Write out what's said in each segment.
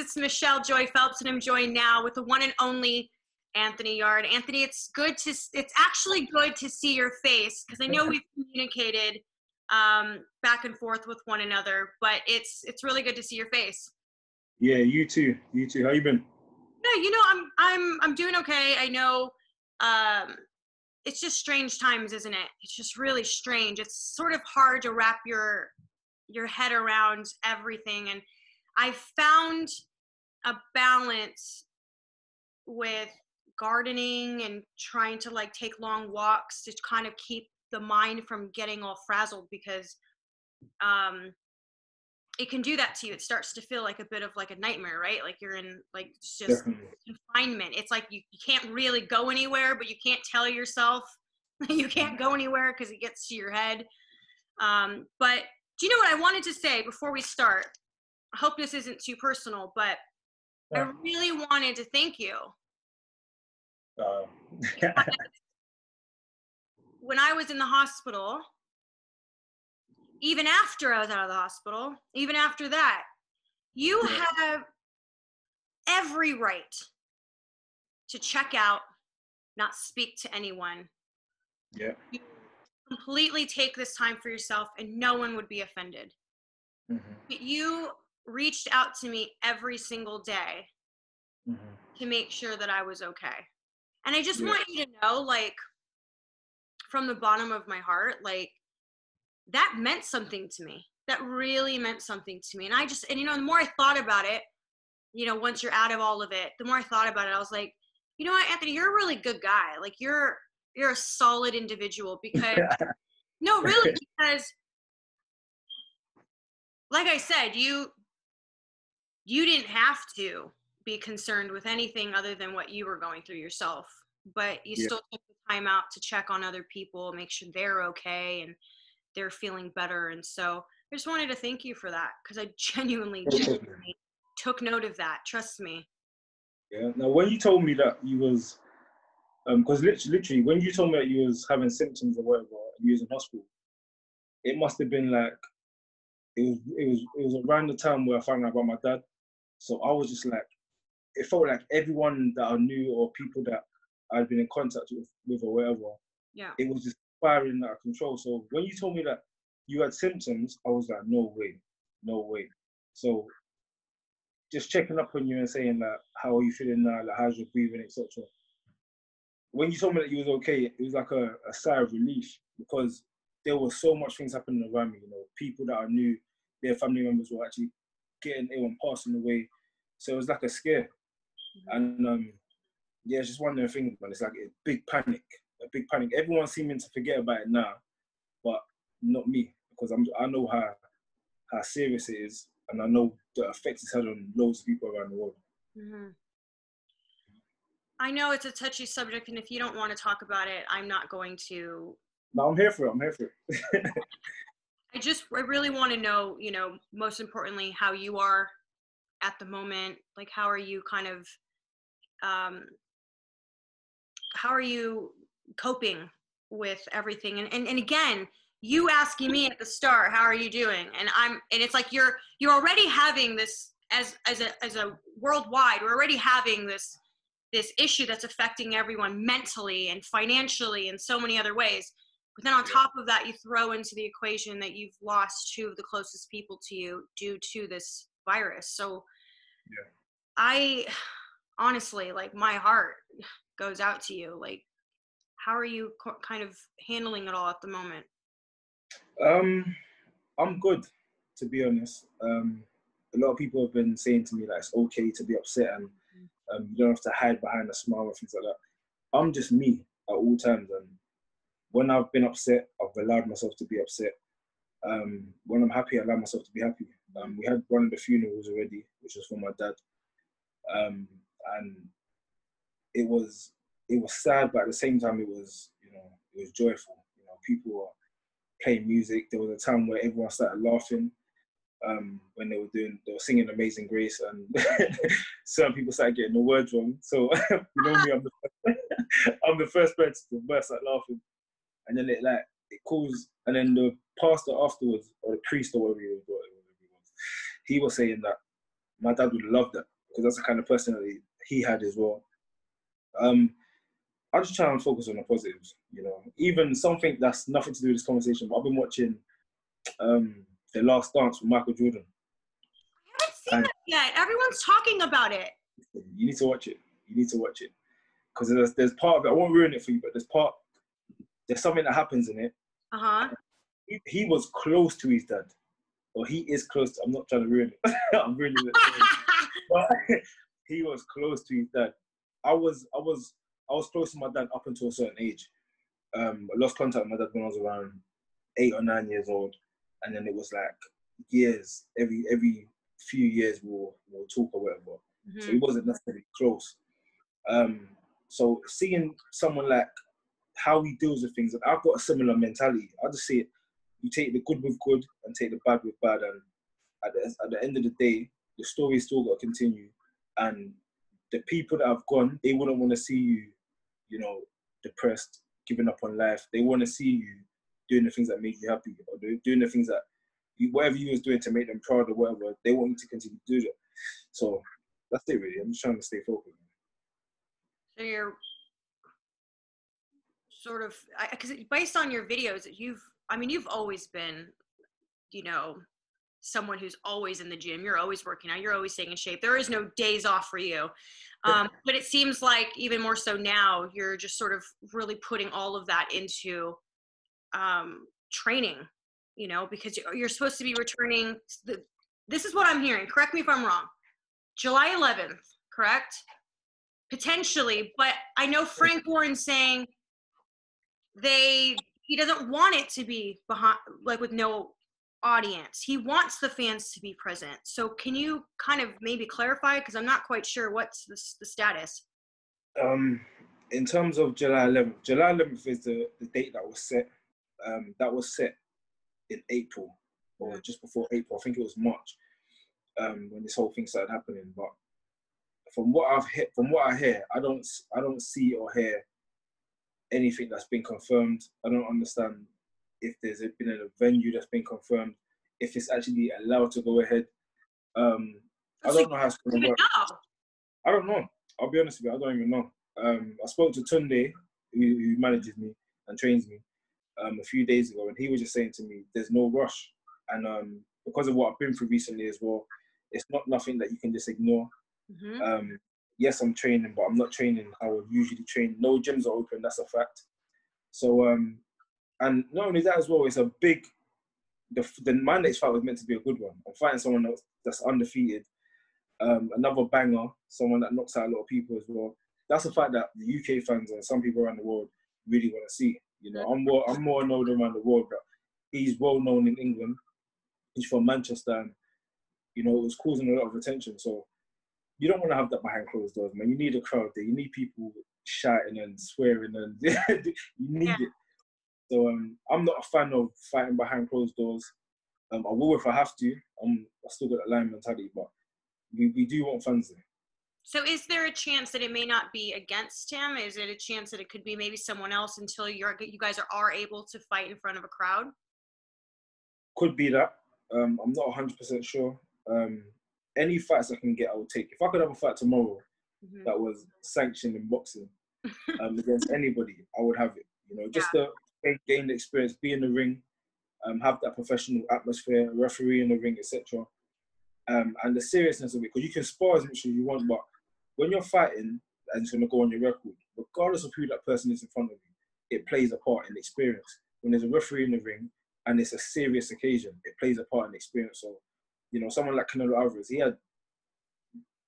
It's Michelle Joy Phelps, and I'm joined now with the one and only Anthony Yarde. Anthony, it's actually good to see your face, because I know we've communicated back and forth with one another, but it's really good to see your face. Yeah, you too. You too. How you been? No, I'm doing okay. I know it's just strange times, isn't it? It's just really strange. It's sort of hard to wrap your head around everything, and I found a balance with gardening and trying to like take long walks to kind of keep the mind from getting all frazzled, because it can do that to you. It starts to feel like a bit of like a nightmare, right? Like you're in like just Definitely. confinement. It's like you can't really go anywhere, but you can't tell yourself you can't go anywhere because it gets to your head. But do you know what I wanted to say before we start? I hope this isn't too personal, but I really wanted to thank you. When I was in the hospital, even after I was out of the hospital, even after that, you have every right to check out, not speak to anyone. Yeah. You completely take this time for yourself and no one would be offended. Mm-hmm. But you reached out to me every single day to make sure that I was okay. And I just want you to know, like, from the bottom of my heart, like, that meant something to me. That really meant something to me. And the more I thought about it, once you're out of all of it, the more I thought about it, I was like, you know what, Anthony, you're a really good guy. Like, you're a solid individual, because no, really, because like I said, you didn't have to be concerned with anything other than what you were going through yourself, but you still took the time out to check on other people, make sure they're okay and they're feeling better. And so I just wanted to thank you for that, because I genuinely took note of that. Trust me. Yeah. Now, when you told me that you was, because literally, when you told me that you was having symptoms or whatever, and you was in hospital, it must have been like, it was around the time where I found out about my dad. So I was just like, it felt like everyone that I knew or people that I'd been in contact with or whatever, it was just spiraling out of control. So when you told me that you had symptoms, I was like, no way. So just checking up on you and saying like, how are you feeling now? Like, how's your breathing, etc. When you told me that you was okay, it was like a sigh of relief, because there was so much things happening around me. People that I knew, their family members were actually getting ill and passing away. So it was like a scare. And it's just one of the things, man. It's like a big panic. Everyone's seeming to forget about it now, but not me, because I know how serious it is, and I know the effects it's had on loads of people around the world. Mm-hmm. I know it's a touchy subject, and if you don't want to talk about it, I'm not going to. No, I'm here for it. I really want to know, most importantly, how you are at the moment. Like, how are you kind of, how are you coping with everything? And again, you asking me at the start, how are you doing? And it's like, you're already having this as a worldwide, we're already having this issue that's affecting everyone mentally and financially and so many other ways. But then on top of that, you throw into the equation that you've lost two of the closest people to you due to this virus. So I honestly, like, my heart goes out to you. Like, how are you kind of handling it all at the moment? I'm good, to be honest. A lot of people have been saying to me that it's okay to be upset, and you don't have to hide behind a smile or things like that. I'm just me at all times, and when I've been upset, I've allowed myself to be upset. When I'm happy, I allow myself to be happy. We had one of the funerals already, which was for my dad, and it was sad, but at the same time, it was joyful. People were playing music. There was a time where everyone started laughing when they were singing Amazing Grace, and certain people started getting the words wrong. So me, I'm the first person to burst out laughing, and then it caused. And then the pastor afterwards, or the priest, or whatever he was, he was saying that my dad would love that because that's the kind of personality he had as well. I just try and focus on the positives, you know. Even something that's nothing to do with this conversation, but I've been watching The Last Dance with Michael Jordan. I haven't seen that yet. Everyone's talking about it. You need to watch it. You need to watch it. Because there's part of it, I won't ruin it for you, but there's something that happens in it. Uh-huh. He was close to his dad. Or he is close to, I'm not trying to ruin it. I'm ruining it. But he was close to his dad. I was close to my dad up until a certain age. I lost contact with my dad when I was around 8 or 9 years old, and then it was like years. Every few years we'll talk or whatever. Mm-hmm. So he wasn't necessarily close. So seeing someone like how he deals with things, I've got a similar mentality. I just see it. You take the good with good and take the bad with bad, and at the end of the day, the story's still got to continue. And the people that have gone, they wouldn't want to see you, you know, depressed, giving up on life. They want to see you doing the things that make you happy, or doing the things that whatever you was doing to make them proud or whatever, they want you to continue to do that. So that's it really. I'm just trying to stay focused. So you're sort of, because based on your videos, you've always been, you know, someone who's always in the gym. You're always working out. You're always staying in shape. There is no days off for you. But it seems like even more so now, you're just sort of really putting all of that into training, you know, because you're supposed to be returning. This is what I'm hearing. Correct me if I'm wrong. July 11th, correct? Potentially. But I know Frank Warren's saying he doesn't want it to be behind, like with no audience. He wants the fans to be present. So can you kind of maybe clarify, because I'm not quite sure what's the status. In terms of July 11th is the date that was set. That was set in April, or just before April. I think it was March, when this whole thing started happening. But from what I hear, I don't see or hear anything that's been confirmed. I don't understand if there's been a venue that's been confirmed, if it's actually allowed to go ahead. I don't know how it's going to work. I don't know. I'll be honest with you, I don't even know. I spoke to Tunde, who manages me and trains me, a few days ago, and he was just saying to me, there's no rush. And because of what I've been through recently as well, it's not nothing that you can just ignore. Mm-hmm. Yes, I'm training, but I'm not training how I would usually train. No gyms are open, that's a fact. So, and not only that as well, it's a big, my next fight was meant to be a good one. I'm fighting someone that's undefeated, another banger, someone that knocks out a lot of people as well. That's a fight that the UK fans and some people around the world really want to see. You know, I'm more known around the world, but he's well known in England. He's from Manchester, and you know, it was causing a lot of attention. So you don't want to have that behind closed doors, man. You need a crowd there. You need people shouting and swearing, and you need it. So I'm not a fan of fighting behind closed doors. I will if I have to. I still got that lion mentality, but we do want fans there. So is there a chance that it may not be against him? Is it a chance that it could be maybe someone else until you guys are able to fight in front of a crowd? Could be that. I'm not 100% sure. Any fights I can get, I will take. If I could have a fight tomorrow that was sanctioned in boxing against anybody, I would have it. You know, just to gain the experience, be in the ring, have that professional atmosphere, referee in the ring, etc. And the seriousness of it, because you can spar as much as you want, but when you're fighting and it's going to go on your record, regardless of who that person is in front of you, it plays a part in the experience. When there's a referee in the ring and it's a serious occasion, it plays a part in the experience. So, you know, someone like Canelo Alvarez, he had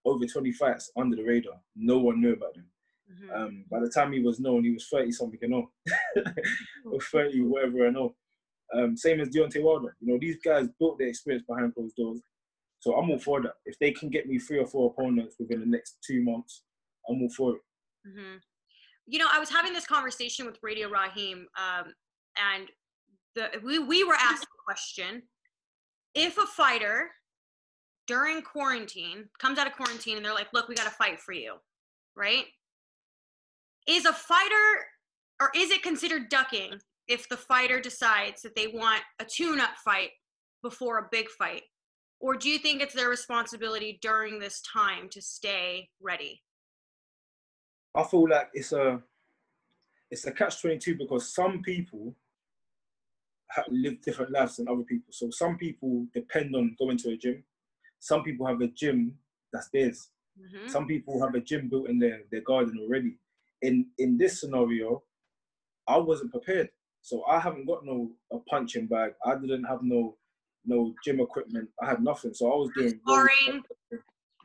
over 20 fights under the radar. No one knew about him. Mm-hmm. By the time he was known, he was 30-something and all. Or 30, whatever and all. Same as Deontay Wilder. You know, these guys built their experience behind closed doors. So I'm all for that. If they can get me 3 or 4 opponents within the next 2 months, I'm all for it. Mm-hmm. You know, I was having this conversation with Radio Raheem, and we were asked the question, if a fighter during quarantine comes out of quarantine and they're like, look, we got to fight for you, right? Is a fighter, or is it considered ducking if the fighter decides that they want a tune-up fight before a big fight? Or do you think it's their responsibility during this time to stay ready? I feel like it's a catch-22 because some people live different lives than other people. So some people depend on going to a gym. Some people have a gym that's theirs. Mm-hmm. Some people have a gym built in their garden already. In this scenario, I wasn't prepared. So I haven't got a punching bag. I didn't have no gym equipment. I had nothing. So I was doing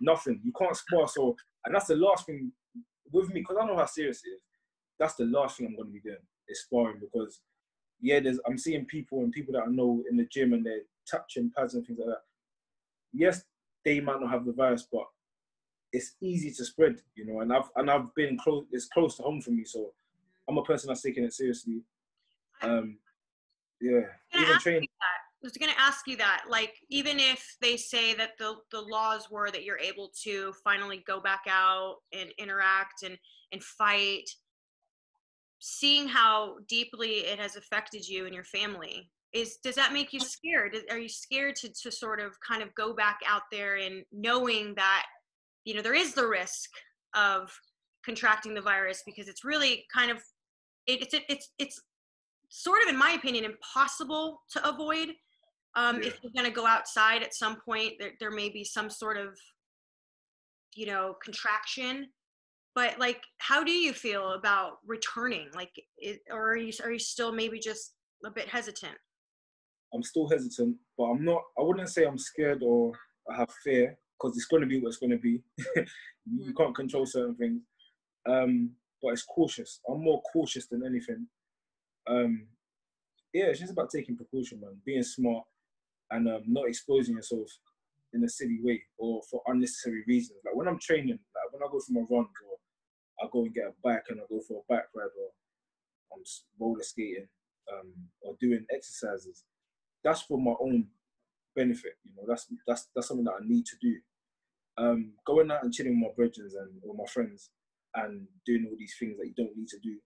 nothing. You can't spar. So, and that's the last thing with me, because I know how serious it is. That's the last thing I'm going to be doing, is sparring, because I'm seeing people that I know in the gym and they're touching pads and things like that. Yes, they might not have the virus, but it's easy to spread, you know. And I've been close. It's close to home for me, so I'm a person that's taking it seriously. Yeah, even training. I was going to ask you that, like, even if they say that the laws were that you're able to finally go back out and interact and fight, seeing how deeply it has affected you and your family, does that make you scared? Are you scared to sort of kind of go back out there and knowing that, you know, there is the risk of contracting the virus, because it's really kind of, it's sort of, in my opinion, impossible to avoid. If you're going to go outside at some point, there may be some sort of, you know, contraction. But like, how do you feel about returning? Like, or are you still maybe just a bit hesitant? I'm still hesitant, but I'm not. I wouldn't say I'm scared or I have fear, because it's going to be what it's going to be. You can't control certain things. But it's cautious. I'm more cautious than anything. Yeah, it's just about taking precaution, man. Being smart and not exposing yourself in a silly way or for unnecessary reasons. Like when I'm training, like when I go for my runs, or I go and get a bike and I go for a bike ride, or I'm roller skating, or doing exercises, that's for my own benefit. You know, that's something that I need to do. Going out and chilling with my brethren or my friends and doing all these things that you don't need to do,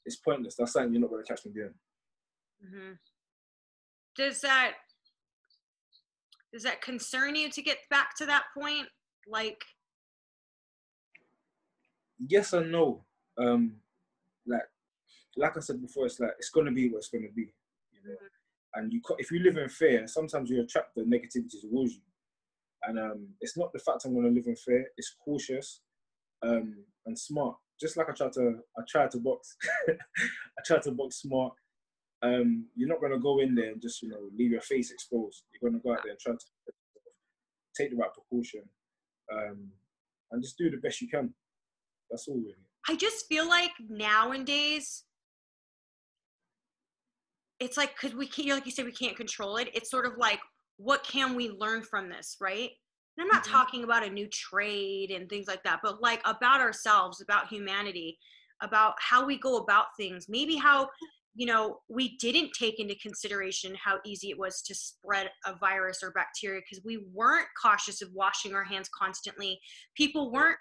it's pointless. That's something you're not going to catch me doing. Mm-hmm. Does that concern you to get back to that point? Yes and no. Like I said before, it's like it's gonna be what it's gonna be, you know. And if you live in fear, sometimes you attract the negativity towards you. And it's not the fact I'm gonna live in fear. It's cautious, and smart. Just like I try to box. I try to box smart. You're not gonna go in there and just, you know, leave your face exposed. You're gonna go out there and try to take the right precaution, and just do the best you can. That's all, really. I just feel like nowadays, it's like, because we can't, like you said, we can't control it. It's sort of like, what can we learn from this, right? And I'm not talking about a new trade and things like that, but like about ourselves, about humanity, about how we go about things. Maybe how, you know, we didn't take into consideration how easy it was to spread a virus or bacteria because we weren't cautious of washing our hands constantly. People weren't,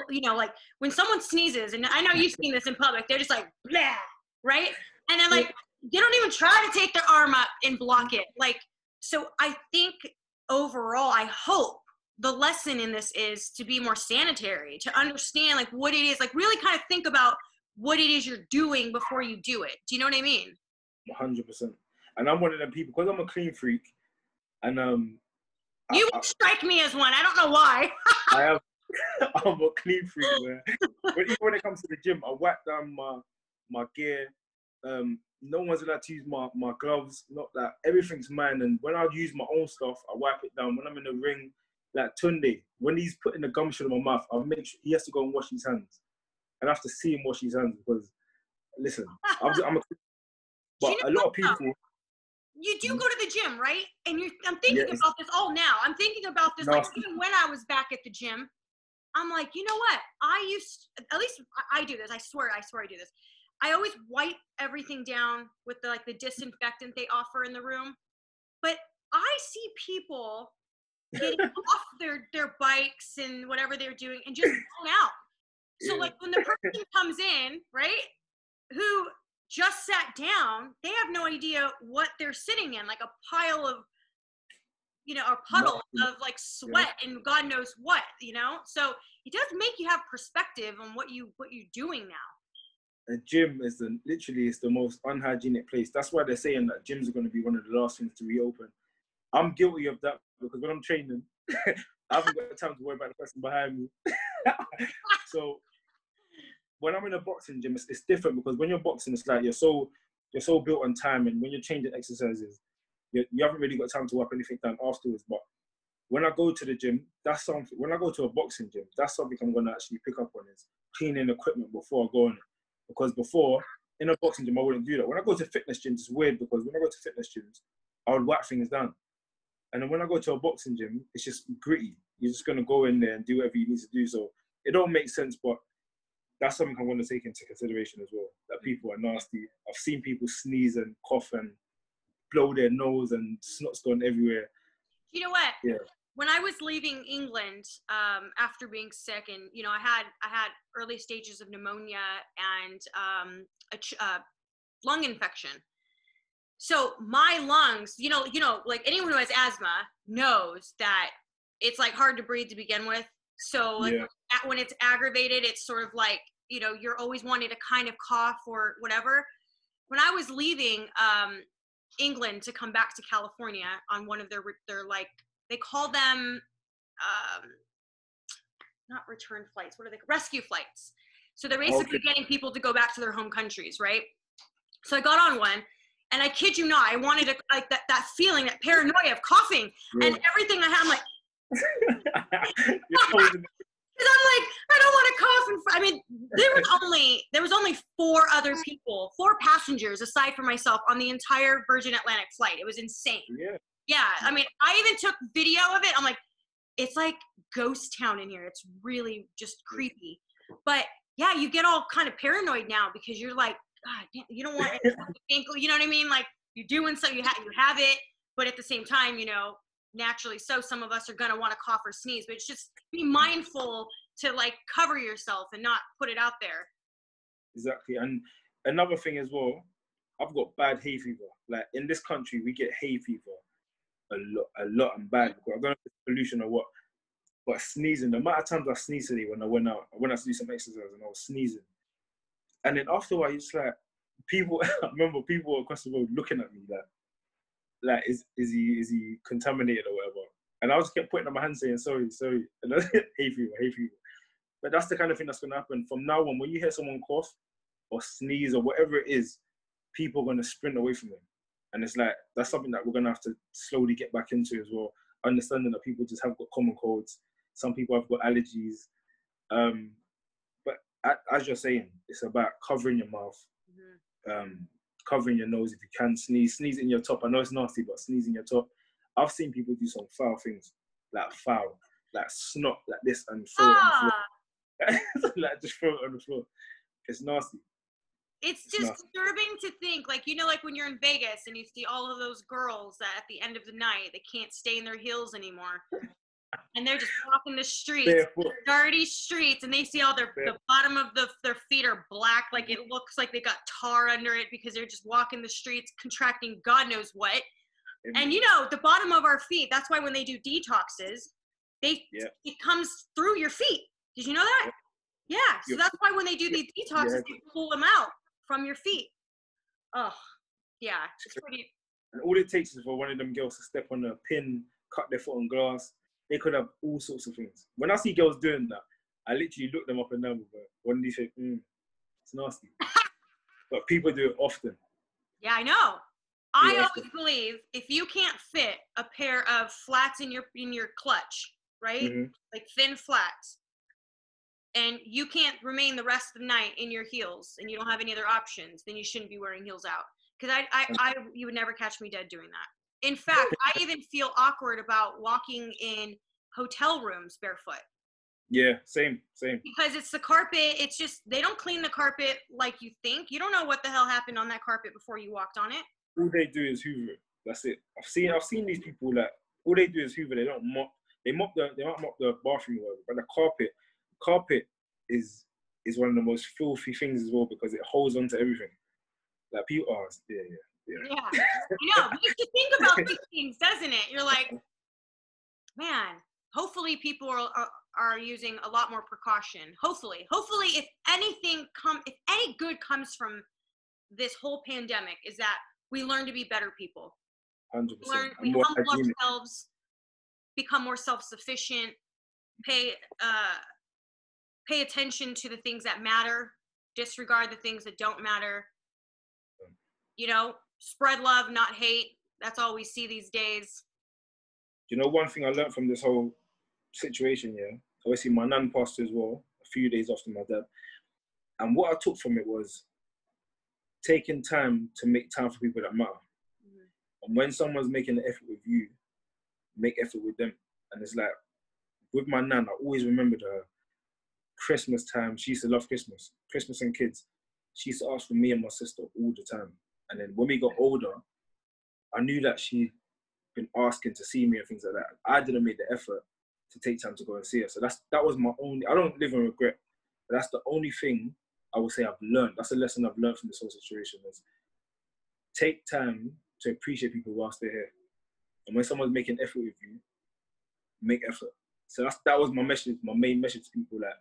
you know, like when someone sneezes, and I know you've seen this in public, they're just like, blah, right? And then like, they don't even try to take their arm up and block it. Like, so I think overall, I hope the lesson in this is to be more sanitary, to understand like what it is, like really kind of think about what it is you're doing before you do it. Do you know what I mean? 100%. And I'm one of them people, because I'm a clean freak, and you would strike me as one. I don't know why. I'm a clean freak, man. Even when it comes to the gym, I wipe down my gear. No one's allowed to use my gloves. Not that everything's mine. And when I use my own stuff, I wipe it down. When I'm in the ring, like Tunde, when he's putting the gum shot in my mouth, I'll make sure he has to go and wash his hands. And I have to see him wash his hands because, listen, but a lot of people. You do go to the gym, right? And I'm thinking about this all now. I'm thinking about this like even when I was back at the gym. I'm like, you know what? At least I do this. I swear I do this. I always wipe everything down with the disinfectant they offer in the room. But I see people getting off their bikes and whatever they're doing and just going out. So like when the person comes in, right, who just sat down, they have no idea what they're sitting in, like a pile of you know, a puddle of like sweat and God knows what, you know? So it does make you have perspective on what you're doing now. A gym is literally the most unhygienic place. That's why they're saying that gyms are going to be one of the last things to reopen. I'm guilty of that because when I'm training, I haven't got time to worry about the person behind me. So when I'm in a boxing gym, it's different because when you're boxing, it's like you're so built on time, and when you're changing exercises, you haven't really got time to wipe anything down afterwards. But when I go to the gym, that's something. When I go to a boxing gym, that's something I'm going to actually pick up on, is cleaning equipment before I go on it. Because before, in a boxing gym, I wouldn't do that. When I go to fitness gyms, it's weird because when I go to fitness gyms, I would wipe things down. And then when I go to a boxing gym, it's just gritty. You're just going to go in there and do whatever you need to do. So it don't make sense, but that's something I'm going to take into consideration as well, that people are nasty. I've seen people sneeze and cough and blow their nose and snot's gone everywhere. You know what? Yeah. When I was leaving England after being sick, and you know, I had early stages of pneumonia and a lung infection. So my lungs, you know, like anyone who has asthma knows that it's like hard to breathe to begin with. So like when it's aggravated, it's sort of like, you know, you're always wanting to kind of cough or whatever. When I was leaving England to come back to California on one of their like, they call them not return flights. What are they? Rescue flights. So they're basically getting people to go back to their home countries, right? So I got on one, and I kid you not, I wanted to, like that feeling, that paranoia of coughing, and everything I had, I'm like, because I'm like, I don't want to cough. I mean, there was only 4 other people, 4 passengers aside from myself on the entire Virgin Atlantic flight. It was insane. Yeah, I mean, I even took video of it. I'm like, it's like ghost town in here. It's really just creepy. But yeah, you get all kind of paranoid now because you're like, God, you don't want anyone to think, you know what I mean? Like you're doing something, you have it, but at the same time, you know, naturally, so some of us are gonna want to cough or sneeze. But it's just be mindful to like cover yourself and not put it out there. Exactly. And another thing as well, I've got bad hay fever. Like in this country, we get hay fever a lot and bad because I don't know if it's pollution or what. But sneezing, the amount of times I sneezed today when I went out, I went out to do some exercise and I was sneezing. And then after a while, it's like people, I remember people across the road looking at me like is he contaminated or whatever? And I just kept putting up my hand saying, sorry. And then, hay fever. But that's the kind of thing that's going to happen. From now on, when you hear someone cough or sneeze or whatever it is, people are going to sprint away from them. And it's like, that's something that we're going to have to slowly get back into as well. Understanding that people just have got common colds. Some people have got allergies. But as you're saying, it's about covering your mouth, covering your nose if you can. Sneeze in your top. I know it's nasty, but sneeze in your top. I've seen people do some foul things, like snot, like this, and throw it on the floor. Like just throw it on the floor. It's nasty. It's just disturbing to think, like, you know, like when you're in Vegas and you see all of those girls that at the end of the night, they can't stay in their heels anymore. And they're just walking the streets, dirty streets, and they see all the bottom of their feet are black, like it looks like they got tar under it because they're just walking the streets, contracting God knows what. And you know, the bottom of our feet, that's why when they do detoxes, it comes through your feet. Did you know that? Yeah. So that's why when they do these detoxes, they pull them out from your feet. Oh, yeah. It's pretty. And all it takes is for one of them girls to step on a pin, cut their foot on glass. They could have all sorts of things. When I see girls doing that, I literally look them up and down. But when they say, it's nasty. But people do it often. Yeah, I know. I always believe if you can't fit a pair of flats in your clutch, right? Like thin flats, and you can't remain the rest of the night in your heels and you don't have any other options, then you shouldn't be wearing heels out. Because you would never catch me dead doing that. In fact, I even feel awkward about walking in hotel rooms barefoot. Yeah, same. Because it's the carpet. It's just, they don't clean the carpet like you think. You don't know what the hell happened on that carpet before you walked on it. All they do is hoover it. That's it. I've seen these people that all they do is hoover. They don't mop. They might mop the bathroom or whatever, but the carpet is one of the most filthy things as well because it holds on to everything. Like people are, yeah. Yeah, I know. You have to think about these things, doesn't it? You're like, man, hopefully people are using a lot more precaution. Hopefully, if if any good comes from this whole pandemic, is that we learn to be better people. 100%. We humble ourselves, become more self-sufficient, pay attention to the things that matter, disregard the things that don't matter. You know, spread love, not hate. That's all we see these days. You know, one thing I learned from this whole situation, yeah, obviously my nan passed as well, a few days after my dad. And what I took from it was taking time to make time for people that matter. Mm-hmm. And when someone's making an effort with you, make effort with them. And it's like, with my nan, I always remembered her. Christmas time, she used to love Christmas and kids. She used to ask for me and my sister all the time. And then when we got older, I knew that she'd been asking to see me and things like that. I didn't make the effort to take time to go and see her. So that was my only, I don't live in regret, but that's the only thing I would say I've learned. That's a lesson I've learned from this whole situation, is take time to appreciate people whilst they're here. And when someone's making effort with you, make effort. So that was my message, my main message to people. That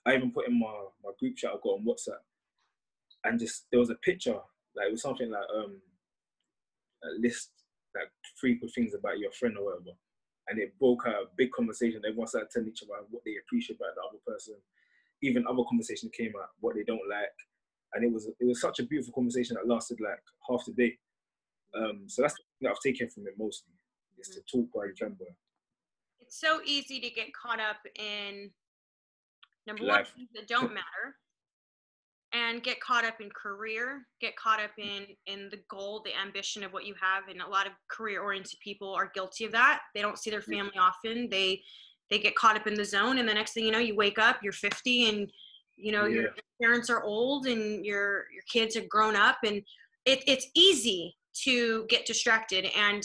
I even put in my group chat I got on WhatsApp, and just there was a picture, like it was something like a list, like 3 good things about your friend or whatever, and it broke out a big conversation. Everyone started telling each other what they appreciate about the other person. Even other conversation came out, what they don't like, and it was such a beautiful conversation that lasted like half the day. So that's the thing that I've taken from it mostly, is to talk while you can. Boy. It's so easy to get caught up in number Life. 1, things that don't matter, and get caught up in career, get caught up in the goal, the ambition of what you have. And a lot of career-oriented people are guilty of that. They don't see their family often. They get caught up in the zone, and the next thing you know, you wake up, you're 50, and you know your parents are old, and your kids are grown up, and it's easy to get distracted. And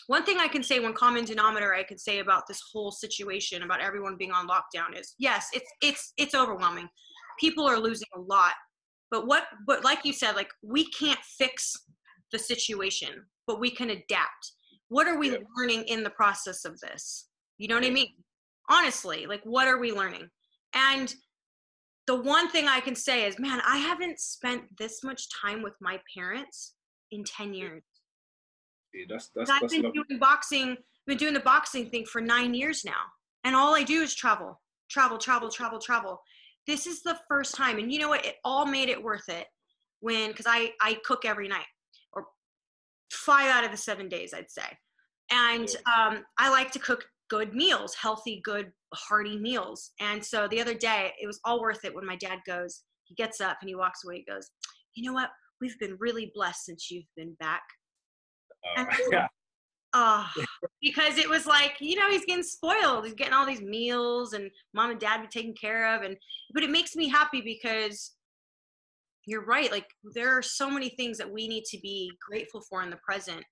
one thing I can say, one common denominator I could say about this whole situation, about everyone being on lockdown, is yes, it's overwhelming. People are losing a lot, but like you said, like, we can't fix the situation, but we can adapt. What are we learning in the process of this? You know what I mean? Honestly, like, what are we learning? And the one thing I can say is, man, I haven't spent this much time with my parents in 10 years. Yeah, I've been doing boxing, been doing the boxing thing for 9 years now. And all I do is travel. This is the first time. And you know what? It all made it worth it because I cook every night, or 5 out of the 7 days, I'd say. And I like to cook good meals, healthy, good, hearty meals. And so the other day, it was all worth it when my dad he gets up and he walks away. He goes, you know what? We've been really blessed since you've been back. Because it was like, you know, he's getting spoiled. He's getting all these meals, and mom and dad be taken care of. But it makes me happy because you're right. Like, there are so many things that we need to be grateful for in the present.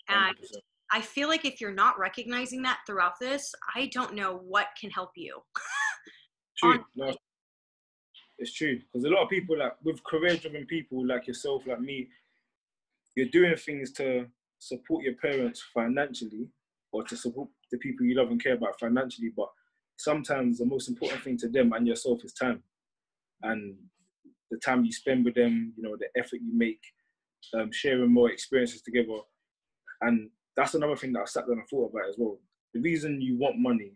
And 100%. I feel like if you're not recognizing that throughout this, I don't know what can help you. True. No, it's true. Because a lot of people, like with career-driven people like yourself, like me, you're doing things to support your parents financially, or to support the people you love and care about financially. But sometimes the most important thing to them and yourself is time. And the time you spend with them, you know, the effort you make, sharing more experiences together. And that's another thing that I sat down and thought about as well. The reason you want money,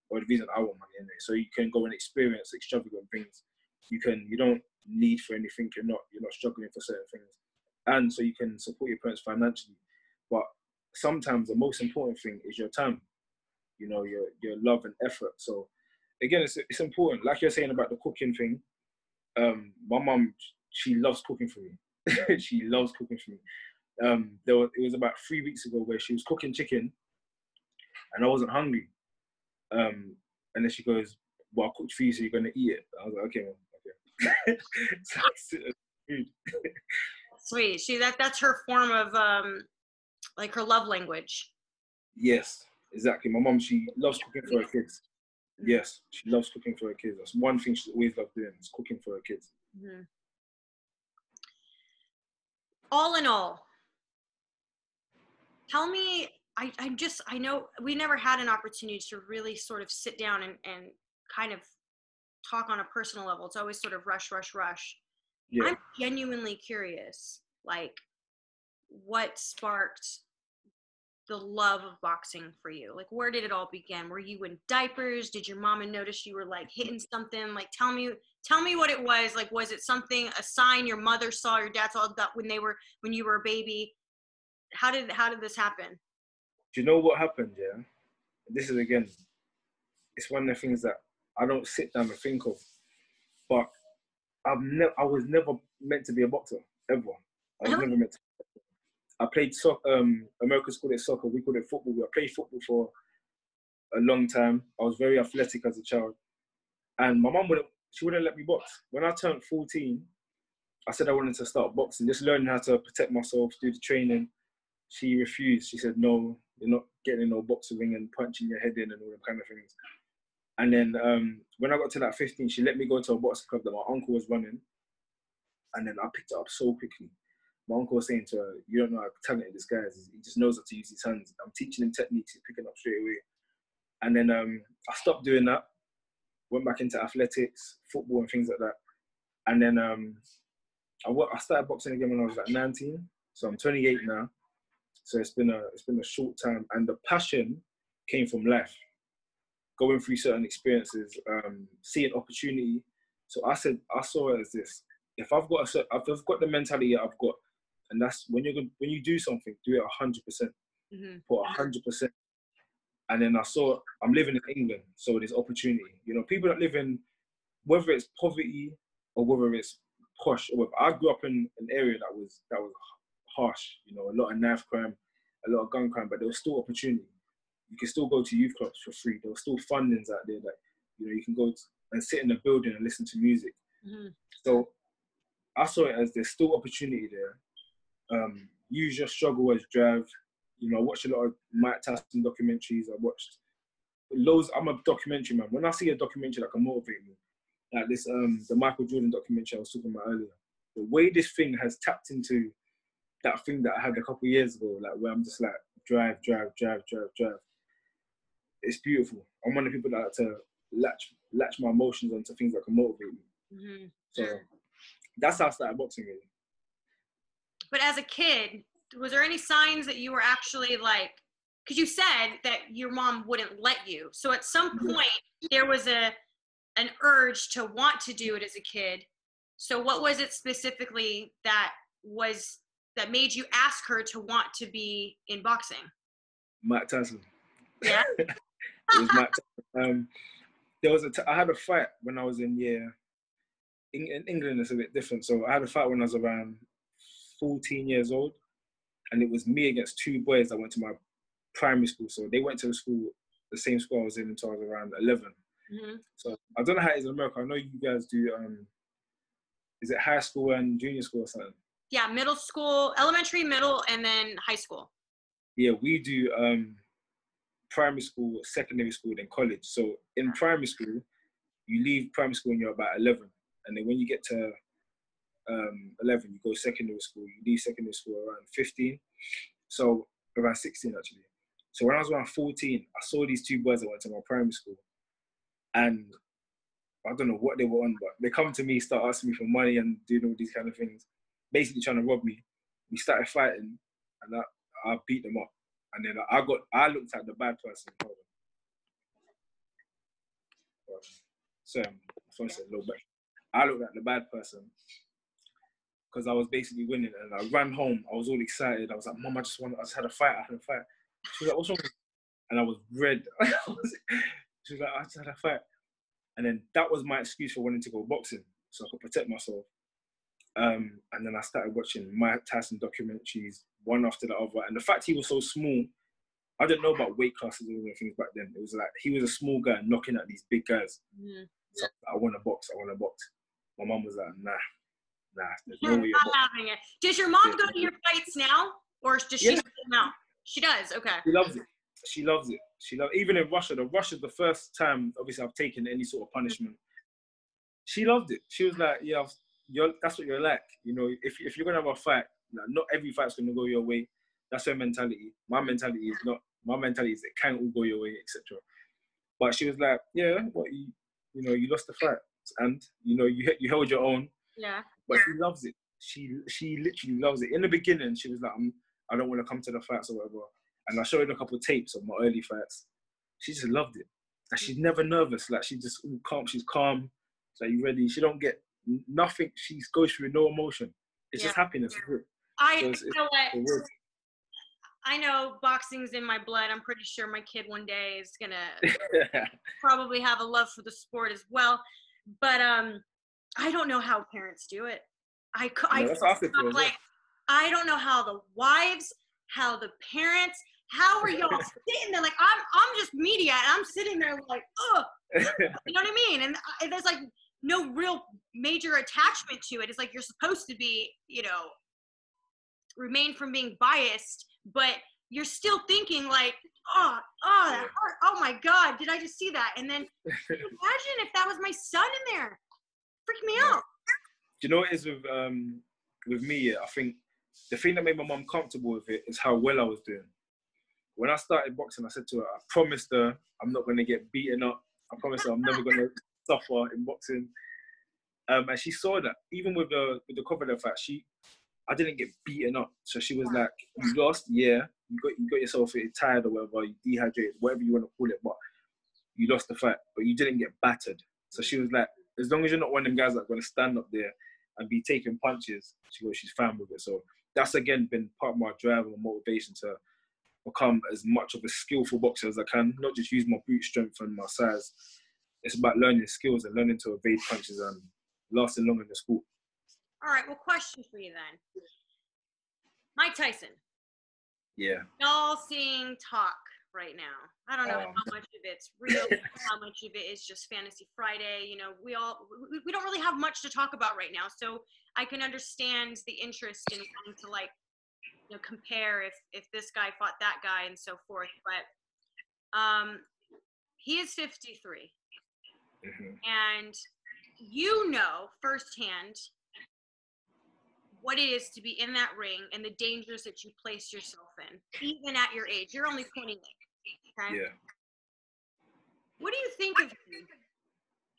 or the reason I want money anyway, so you can go and experience extravagant things. You don't need for anything. You're not struggling for certain things, and so you can support your parents financially. But sometimes the most important thing is your time. You know, your love and effort. So again, it's important. Like you're saying about the cooking thing. My mum, she loves cooking for me. She loves cooking for me. It was about 3 weeks ago where she was cooking chicken, and I wasn't hungry. And then she goes, "Well, I cooked for you, so you're gonna eat it." I was like, "Okay, Mom, okay." So food. Sweet. That's her form of like her love language. Yes, exactly. My mom, she loves cooking for her kids. Yes, she loves cooking for her kids. That's one thing she's always loved doing, is cooking for her kids. Mm-hmm. All in all, tell me I know we never had an opportunity to really sort of sit down and kind of talk on a personal level. It's always sort of rush, rush, rush. Yeah. I'm genuinely curious, like, what sparked the love of boxing for you? Like, where did it all begin? Were you in diapers? Did your mama notice you were like hitting something? Like, tell me what it was. Like, was it something, a sign your mother saw, your dad saw that when you were a baby? How did this happen? Do you know what happened? Yeah, this is again, it's one of the things that I don't sit down and think of. But I was never meant to be a boxer ever. I was Really? never meant to. I played soccer. Americans call it soccer. We call it football. I played football for a long time. I was very athletic as a child, and my mum wouldn't let me box. When I turned 14, I said I wanted to start boxing, just learning how to protect myself, do the training. She refused. She said, "No, you're not getting in no boxing ring and punching your head in and all them kind of things." And then when I got to that 15, she let me go to a boxing club that my uncle was running, and then I picked it up so quickly. My uncle was saying to her, "You don't know how talented this guy is. He just knows how to use his hands. I'm teaching him techniques. He's picking up straight away." And then I stopped doing that, went back into athletics, football and things like that. And then I started boxing again when I was like 19. So I'm 28 now. So it's been a short time. And the passion came from life, going through certain experiences, seeing opportunity. So I saw it as this: if I've got the mentality that I've got, and that's when you do something, do it 100%, put 100%. And then I'm living in England, so there's opportunity. You know, people that live in, whether it's poverty or whether it's posh, or whether, I grew up in an area that was harsh. You know, a lot of knife crime, a lot of gun crime, but there was still opportunity. You can still go to youth clubs for free. There were still fundings out there that, you know, you can go and sit in a building and listen to music. So I saw it as there's still opportunity there. Use your struggle as drive. You know, I watched a lot of Mike Tyson documentaries. I watched loads. I'm a documentary man. When I see a documentary that can motivate me, like this, the Michael Jordan documentary I was talking about earlier, the way this thing has tapped into that thing that I had a couple of years ago, like where I'm just like drive. It's beautiful. I'm one of the people that like to latch my emotions onto things that can motivate me. So that's how I started boxing, really. But as a kid, was there any signs that you were actually like, because you said that your mom wouldn't let you. So at some point there was an urge to want to do it as a kid. So what was it specifically that made you ask her to want to be in boxing? Mike Tyson. Yeah. It was Mike Tyson. I had a fight when I was in England is a bit different. So I had a fight when I was around 14 years old, and it was me against two boys that went to my primary school. So they went to the same school I was in until I was around 11. So I don't know how it is in America. I know you guys do, is it high school and junior school or something? Yeah, middle school, elementary, middle, and then high school. Yeah, we do primary school, secondary school, then college. So in primary school, you leave primary school when you're about 11. And then when you get to 11, you go secondary school. You leave secondary school around 15. So around 16, actually. So when I was around 14, I saw these two boys that went to my primary school. And I don't know what they were on, but they come to me, start asking me for money and doing all these kind of things, basically trying to rob me. We started fighting, and I beat them up. And then I looked at the bad person. Hold on. So, I looked at the bad person because I was basically winning, and I ran home. I was all excited. I was like, "Mom, I just had a fight. She was like, "What's wrong?" And I was red. She was like, "I just had a fight." And then that was my excuse for wanting to go boxing, so I could protect myself. And then I started watching Mike Tyson documentaries, one after the other. And the fact he was so small, I didn't know about weight classes and things back then. It was like he was a small guy knocking at these big guys. So I want to box. My mom was like, nah, there's no way you're not having it. Does your mom go to your fights now, or does she? No, she does. Okay. She loves it. Even in Russia. Russia's the first time, obviously, I've taken any sort of punishment. She loved it. She was like, yeah, that's what you're like. You know, if you're gonna have a fight, not every fight's gonna go your way. That's her mentality. My mentality is not. My mentality is it can't all go your way, etc. But she was like, yeah, what you know, you lost the fight, and you know, you held your own. Yeah. But she loves it. She literally loves it. In the beginning, she was like, I don't want to come to the fights or whatever. And I showed her a couple of tapes of my early fights. She just loved it. And she's never nervous. Like, she's just calm. She's calm. She's like, you ready? She don't get nothing. She goes through no emotion. It's just happiness. You know what? I know boxing's in my blood. I'm pretty sure my kid one day is gonna probably have a love for the sport as well. But I don't know how parents do it. I don't know how the wives, how the parents, how are y'all sitting there? Like, I'm just media, and I'm sitting there like, ugh. You know what I mean? And there's like no real major attachment to it. It's like you're supposed to be, you know, remain from being biased, but you're still thinking like, that hurt. Oh my God, did I just see that? And then imagine if that was my son in there. Freak me out. Do you know what it is with me? I think the thing that made my mum comfortable with it is how well I was doing. When I started boxing, I said to her, I promised her I'm not going to get beaten up. I promised her I'm never going to suffer in boxing. And she saw that. Even with the Coverdale fight, I didn't get beaten up. So she was like, you lost, yeah. You got yourself tired or whatever, you dehydrated, whatever you want to call it, but you lost the fight, but you didn't get battered. So she was like, as long as you're not one of them guys that are going to stand up there and be taking punches, she's fine with it. So that's, again, been part of my drive and motivation to become as much of a skillful boxer as I can, not just use my brute strength and my size. It's about learning skills and learning to evade punches and lasting long in the sport. All right, well, question for you then. Mike Tyson. Yeah. Y'all seeing talk right now. I don't know how much of it's real, how much of it is just Fantasy Friday. You know, we don't really have much to talk about right now. So I can understand the interest in wanting to, like, you know, compare if this guy fought that guy and so forth. But he is 53. Mm-hmm. And you know firsthand what it is to be in that ring and the dangers that you place yourself in, even at your age. You're only 28, okay? Yeah. What do you think of him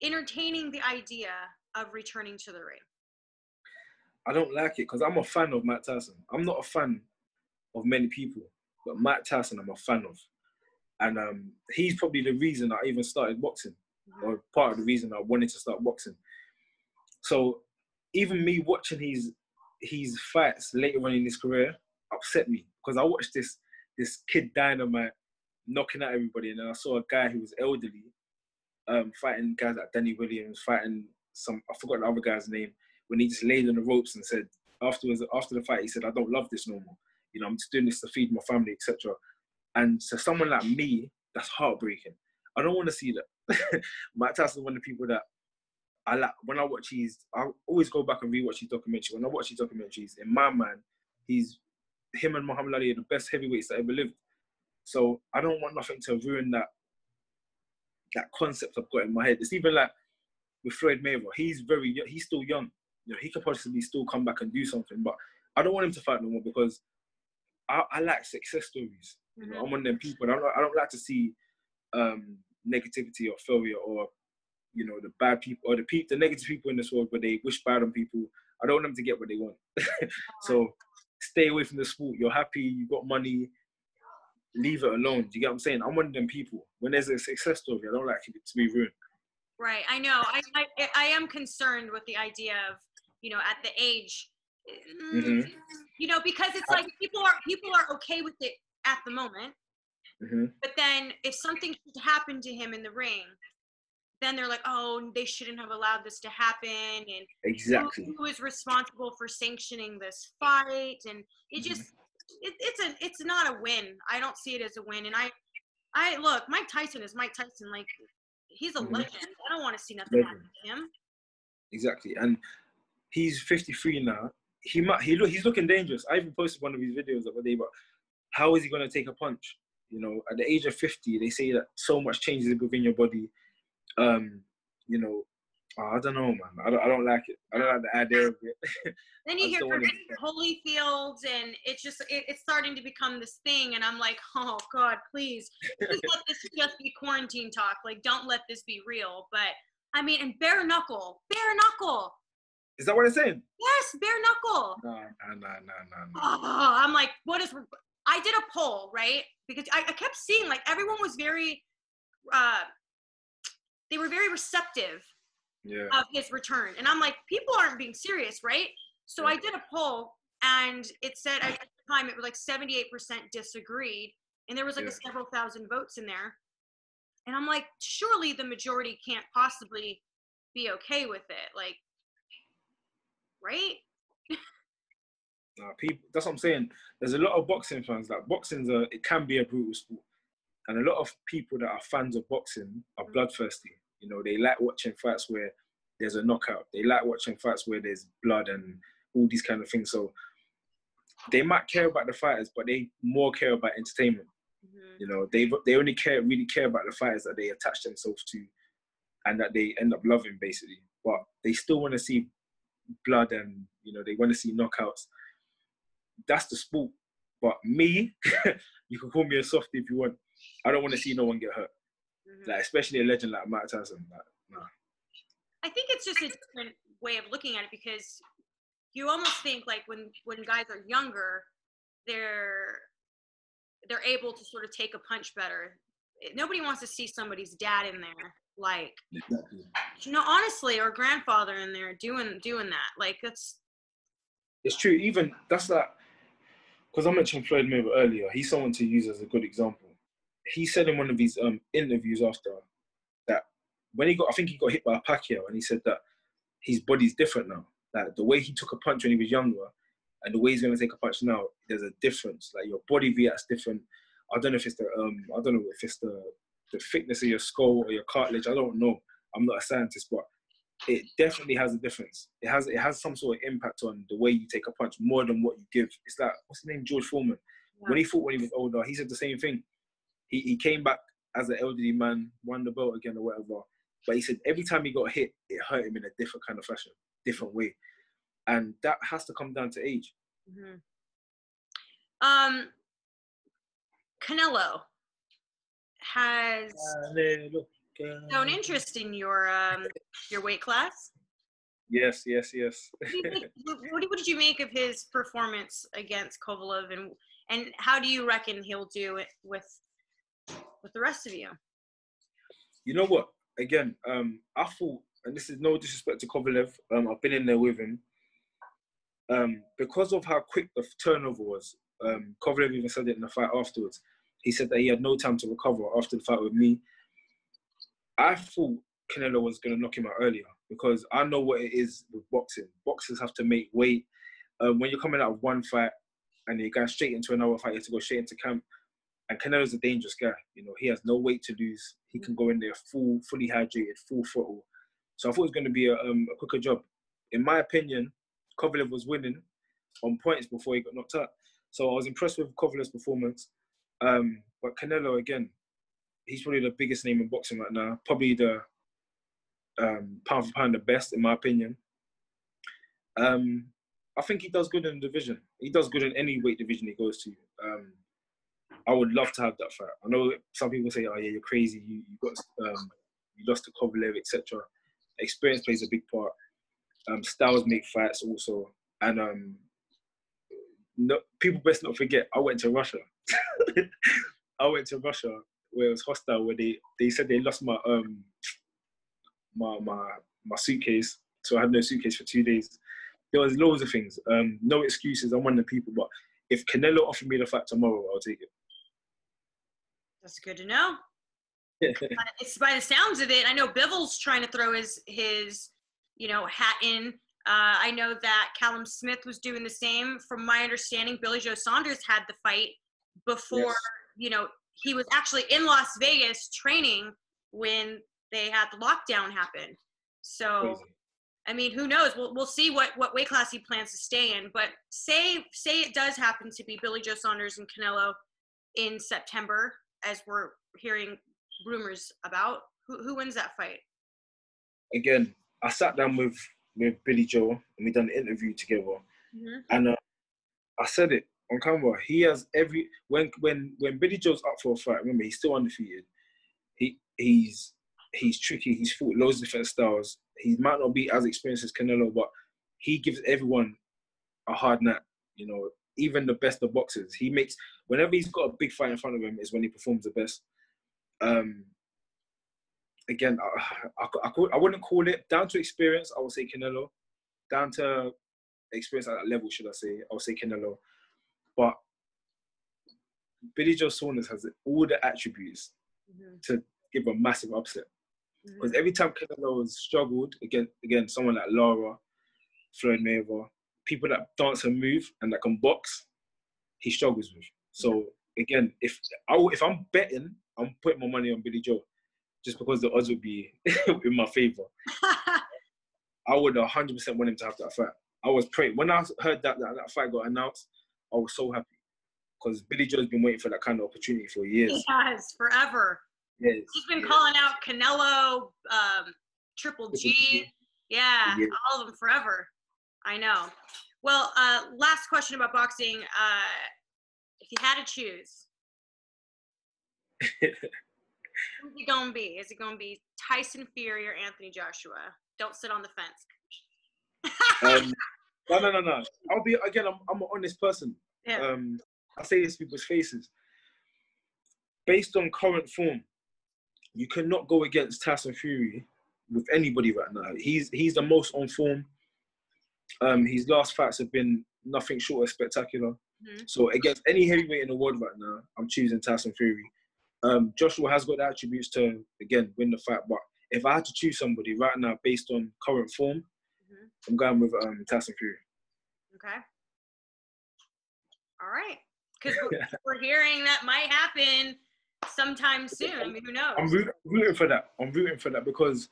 entertaining the idea of returning to the ring? I don't like it because I'm a fan of Mike Tyson. I'm not a fan of many people, but Mike Tyson I'm a fan of. And he's probably the reason I even started boxing, or part of the reason I wanted to start boxing. So even me watching his fights later on in his career upset me, because I watched this kid Dynamite knocking at everybody, and then I saw a guy who was elderly fighting guys like Danny Williams, fighting I forgot the other guy's name, when he just laid on the ropes and said after the fight, he said, I don't love this no more. You know, I'm just doing this to feed my family, etc. And to someone like me, that's heartbreaking. I don't want to see that. Mike Tyson is one of the people that I like. When I watch I always go back and rewatch his documentary. When I watch his documentaries, in my mind, him and Muhammad Ali are the best heavyweights that ever lived. So I don't want nothing to ruin that concept I've got in my head. It's even like with Floyd Mayweather. He's still young. You know, he could possibly still come back and do something, but I don't want him to fight no more, because I like success stories. You know, I'm one of them people. I don't like to see negativity or failure, or, you know, the bad people or the negative people in this world where they wish bad on people. I don't want them to get what they want. So stay away from the sport. You're happy, you got money, leave it alone. Do you get what I'm saying? I'm one of them people. When there's a success story, I don't like it to be ruined. Right, I know. I am concerned with the idea of, you know, at the age, you know, because it's like people are okay with it at the moment, but then if something should happen to him in the ring, then they're like, oh, they shouldn't have allowed this to happen, and exactly who is responsible for sanctioning this fight? And it just it's not a win. I don't see it as a win. And I look, Mike Tyson is Mike Tyson. Like, he's a legend. I don't want to see nothing happen to him. Exactly. And he's 53 now. He's looking dangerous. I even posted one of his videos the other day, but how is he going to take a punch? You know, at the age of 50, they say that so much changes within your body. You know, Oh, I don't know, man. I don't like it. I don't like the idea of it. Then you hear Holyfield, and it's starting to become this thing, and I'm like, oh God, please let this just be quarantine talk. Like, don't let this be real. But I mean, and bare knuckle. Is that what it's saying? Yes, bare knuckle. No. Oh, I'm like, what is? I did a poll, right? Because I kept seeing like everyone was very, they were very receptive. Yeah. Of his return, and I'm like, people aren't being serious, right? So I did a poll, and it said at the time it was like 78% disagreed, and there was like a several thousand votes in there, and I'm like, surely the majority can't possibly be okay with it, like, right? People. That's what I'm saying. There's a lot of boxing fans. Like it can be a brutal sport, and a lot of people that are fans of boxing are bloodthirsty. You know, they like watching fights where there's a knockout. They like watching fights where there's blood and all these kind of things. So they might care about the fighters, but they more care about entertainment. Mm-hmm. You know, they only really care about the fighters that they attach themselves to and that they end up loving, basically. But they still want to see blood and, you know, they want to see knockouts. That's the sport. But me, you can call me a softie if you want. I don't want to see no one get hurt. Mm-hmm. Like, especially a legend like Mike Tyson. Like, nah. I think it's just a different way of looking at it, because you almost think like when guys are younger, they're able to sort of take a punch better. Nobody wants to see somebody's dad in there, like, exactly. You know, honestly, or grandfather in there doing that. Like, it's true. Even that's like, because I mentioned Floyd Mayweather earlier. He's someone to use as a good example. He said in one of his interviews after that, when I think he got hit by a Pacquiao, and he said that his body's different now. Like, the way he took a punch when he was younger and the way he's going to take a punch now, there's a difference. Like, your body reacts different. I don't know if it's the thickness of your skull or your cartilage. I don't know. I'm not a scientist, but it definitely has a difference. It has some sort of impact on the way you take a punch more than what you give. It's like, what's his name? George Foreman. Yeah. When he fought when he was older, he said the same thing. He came back as an elderly man, won the belt again or whatever. But he said every time he got hit, it hurt him in a different kind of fashion, different way. And that has to come down to age. Mm-hmm. Canelo has shown interest in your weight class. Yes. What did you make of his performance against Kovalev, and how do you reckon he'll do it with the rest of you? You know what? Again, I thought, and this is no disrespect to Kovalev, I've been in there with him. Because of how quick the turnover was, Kovalev even said it in the fight afterwards. He said that he had no time to recover after the fight with me. I thought Canelo was going to knock him out earlier, because I know what it is with boxing. Boxers have to make weight. When you're coming out of one fight and you're going straight into another fight, you have to go straight into camp. And Canelo's a dangerous guy. You know, he has no weight to lose. He can go in there fully hydrated, full throttle. So I thought it was going to be a quicker job. In my opinion, Kovalev was winning on points before he got knocked out. So I was impressed with Kovalev's performance. But Canelo, again, he's probably the biggest name in boxing right now. Probably the pound for pound the best, in my opinion. I think he does good in the division. He does good in any weight division he goes to. I would love to have that fight. I know some people say, "Oh yeah, you're crazy. You lost to Kovalev, etc." Experience plays a big part. Styles make fights also, and people best not forget. I went to Russia. I went to Russia where it was hostile. Where they said they lost my my suitcase, so I had no suitcase for 2 days. There was loads of things. No excuses. I'm one of the people, but if Canelo offered me the fight tomorrow, I'll take it. That's good to know. It's by the sounds of it. I know Bivol's trying to throw his hat in. I know that Callum Smith was doing the same. From my understanding, Billy Joe Saunders had the fight before. Yes. He was actually in Las Vegas training when they had the lockdown happen. So, crazy. I mean, who knows? We'll see what weight class he plans to stay in. But say it does happen to be Billy Joe Saunders and Canelo in September, as we're hearing rumors about. Who wins that fight? Again, I sat down with Billy Joe and we done an interview together, and I said it on camera. He has when Billy Joe's up for a fight. Remember, he's still undefeated. He's tricky. He's fought loads of different styles. He might not be as experienced as Canelo, but he gives everyone a hard night. You know, even the best of boxers. He makes, whenever he's got a big fight in front of him is when he performs the best. Again, I wouldn't call it down to experience. I would say Canelo. Down to experience at that level, should I say? I would say Canelo. But Billy Joe Saunders has all the attributes to give a massive upset. Because every time Canelo has struggled against someone like Lara, Floyd Mayweather, people that dance and move and that can box, he struggles with. So again, if I'm betting, I'm putting my money on Billy Joe, just because the odds would be in my favor. I would 100% want him to have that fight. I was praying when I heard that fight got announced. I was so happy because Billy Joe's been waiting for that kind of opportunity for years. He has forever. Yes. He's been calling out Canelo, Triple G. Yeah, all of them forever. I know. Well, last question about boxing. If you had to choose, who's it gonna be? Is it gonna be Tyson Fury or Anthony Joshua? Don't sit on the fence. No. I'll be, again, I'm an honest person. Yeah. I say this to people's faces. Based on current form, you cannot go against Tyson Fury with anybody right now. He's the most on form. His last fights have been nothing short of spectacular. So against any heavyweight in the world right now, I'm choosing Tyson Fury. Joshua has got the attributes to, again, win the fight. But if I had to choose somebody right now based on current form, I'm going with Tyson Fury. Okay. All right. Because we're hearing that might happen sometime soon. I mean, who knows? I'm rooting for that. I'm rooting for that because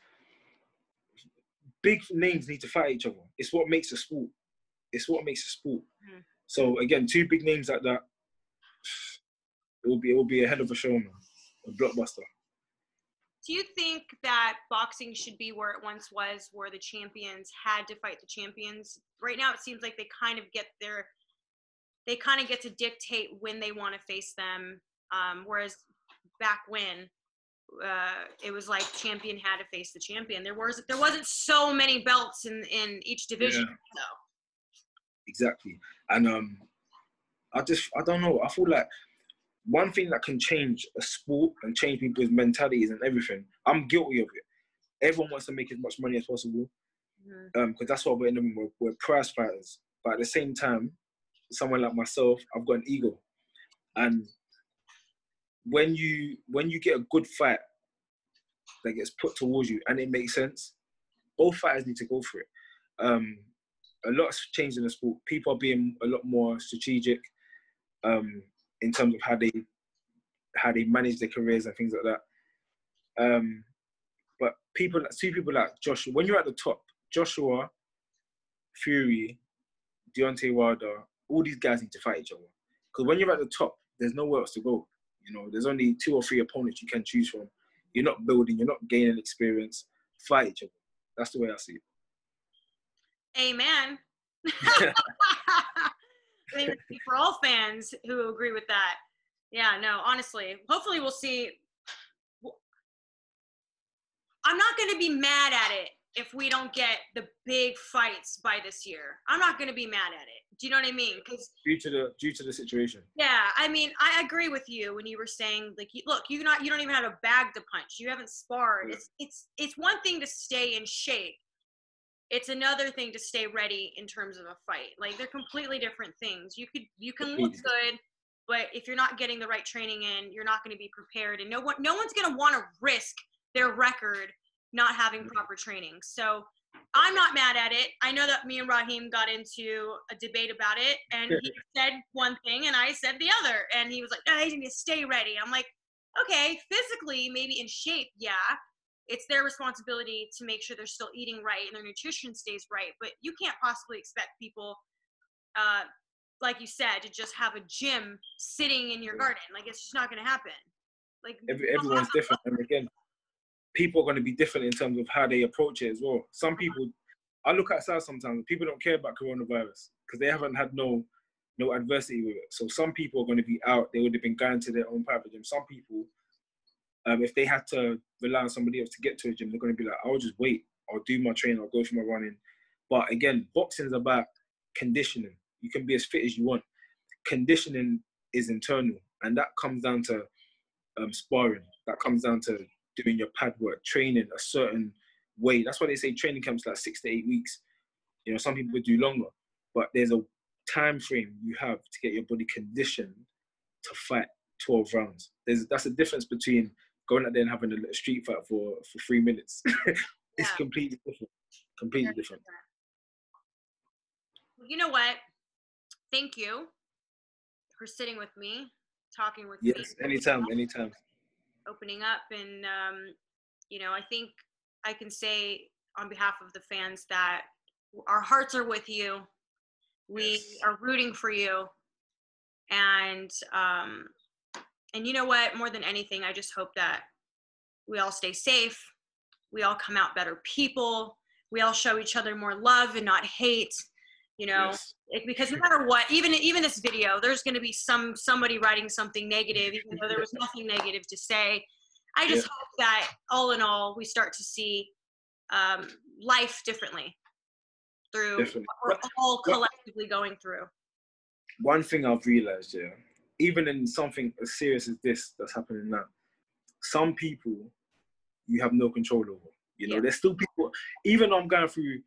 big names need to fight each other. It's what makes a sport. So again, two big names like that, it will be a hell of a show, man. A blockbuster. Do you think that boxing should be where it once was, where the champions had to fight the champions? Right now, it seems like they kind of get to dictate when they want to face them. Whereas back when, it was like champion had to face the champion. There wasn't so many belts in each division. Yeah. So. Exactly. And I don't know. I feel like one thing that can change a sport and change people's mentalities and everything, I'm guilty of it. Everyone wants to make as much money as possible, because that's what we're in. We're prize fighters. But at the same time, someone like myself, I've got an ego, and when you get a good fight that gets put towards you and it makes sense, both fighters need to go for it. A lot's changed in the sport. People are being a lot more strategic in terms of how they manage their careers and things like that. But two people like Joshua, when you're at the top, Joshua, Fury, Deontay Wilder, all these guys need to fight each other. Because when you're at the top, there's nowhere else to go. You know, there's only 2 or 3 opponents you can choose from. You're not building, you're not gaining experience. Fight each other. That's the way I see it. Amen. I think for all fans who agree with that. Yeah, no, honestly, hopefully we'll see. I'm not going to be mad at it if we don't get the big fights by this year. I'm not going to be mad at it. Do you know what I mean? Because due to the situation. Yeah, I mean, I agree with you when you were saying, like, look, you don't even have a bag to punch. You haven't sparred. Yeah. It's one thing to stay in shape. It's another thing to stay ready in terms of a fight. Like, they're completely different things. You can look good, but if you're not getting the right training in, you're not going to be prepared, and no one's going to want to risk their record not having proper training. So I'm not mad at it. I know that me and Raheem got into a debate about it, and he said one thing and I said the other, and he was like, "No, you need to stay ready." I'm like, okay, physically, maybe in shape, yeah. It's their responsibility to make sure they're still eating right and their nutrition stays right. But you can't possibly expect people, like you said, to just have a gym sitting in your garden. Like, it's just not going to happen. Like, everyone's different. And again, people are going to be different in terms of how they approach it as well. Some people, I look outside sometimes, people don't care about coronavirus because they haven't had no adversity with it. So some people are going to be out, they would have been going to their own private gym. Some people, if they had to rely on somebody else to get to a gym, they're going to be like, I'll just wait, I'll do my training, I'll go for my running. But again, boxing is about conditioning. You can be as fit as you want. Conditioning is internal, and that comes down to sparring. That comes down to doing your pad work, training a certain way. That's why they say training camps like 6 to 8 weeks. You know, some people do longer, but there's a time frame you have to get your body conditioned to fight 12 rounds. That's a difference between going out there and having a little street fight for 3 minutes. It's completely different. Completely different. You know what? Thank you for sitting with me, talking with me. Yes, anytime. Opening up, and you know, I think I can say on behalf of the fans that our hearts are with you. We are rooting for you, and you know what? More than anything, I just hope that we all stay safe. We all come out better people. We all show each other more love and not hate. You know, because no matter what, even this video, there's going to be somebody writing something negative, even though there was nothing negative to say. I just hope that all in all, we start to see life differently through what we're all collectively going through. One thing I've realized, even in something as serious as this that's happening now, some people you have no control over. You know, there's still people, even though I'm going through,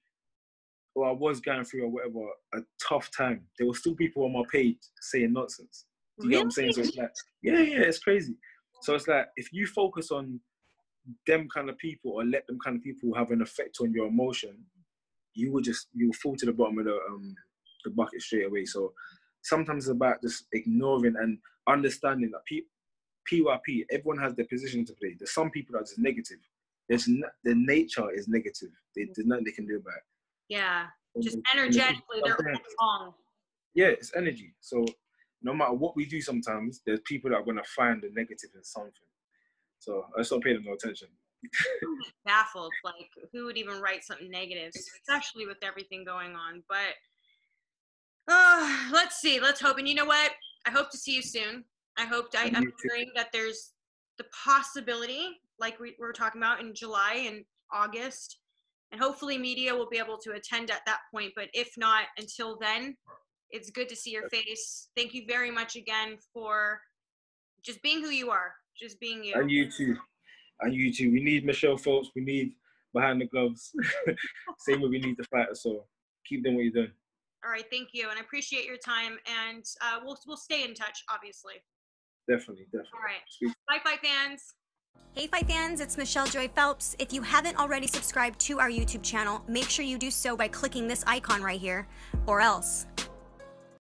or I was going through, or whatever, a tough time, there were still people on my page saying nonsense. Do you get what I'm saying? So it's like, it's crazy. So it's like, if you focus on them kind of people, or let them kind of people have an effect on your emotion, you'll fall to the bottom of the bucket straight away. So sometimes it's about just ignoring and understanding that PYP, everyone has their position to play. There's some people that are just negative. The nature is negative. There's nothing they can do about it. Yeah, just energetically, they're wrong. Yeah, it's energy. So no matter what we do, sometimes there's people that are going to find the negative in something. So I just don't pay them no attention. I'm just baffled. Like, who would even write something negative, especially with everything going on? But let's see. Let's hope. And you know what? I hope to see you soon. I'm hearing that there's the possibility, like we were talking about, in July and August. And hopefully media will be able to attend at that point. But if not, until then, it's good to see your face. Thank you very much again for just being who you are, just being you. And you too. We need Michelle Phelps. We need Behind the Gloves. Same way we need the fighter. So keep doing what you're doing. All right. Thank you. And I appreciate your time. And we'll stay in touch, obviously. Definitely. All right. Sweet. Bye, fight fans. Hey Fight fans, it's Michelle Joy Phelps. If you haven't already subscribed to our YouTube channel, make sure you do so by clicking this icon right here, or else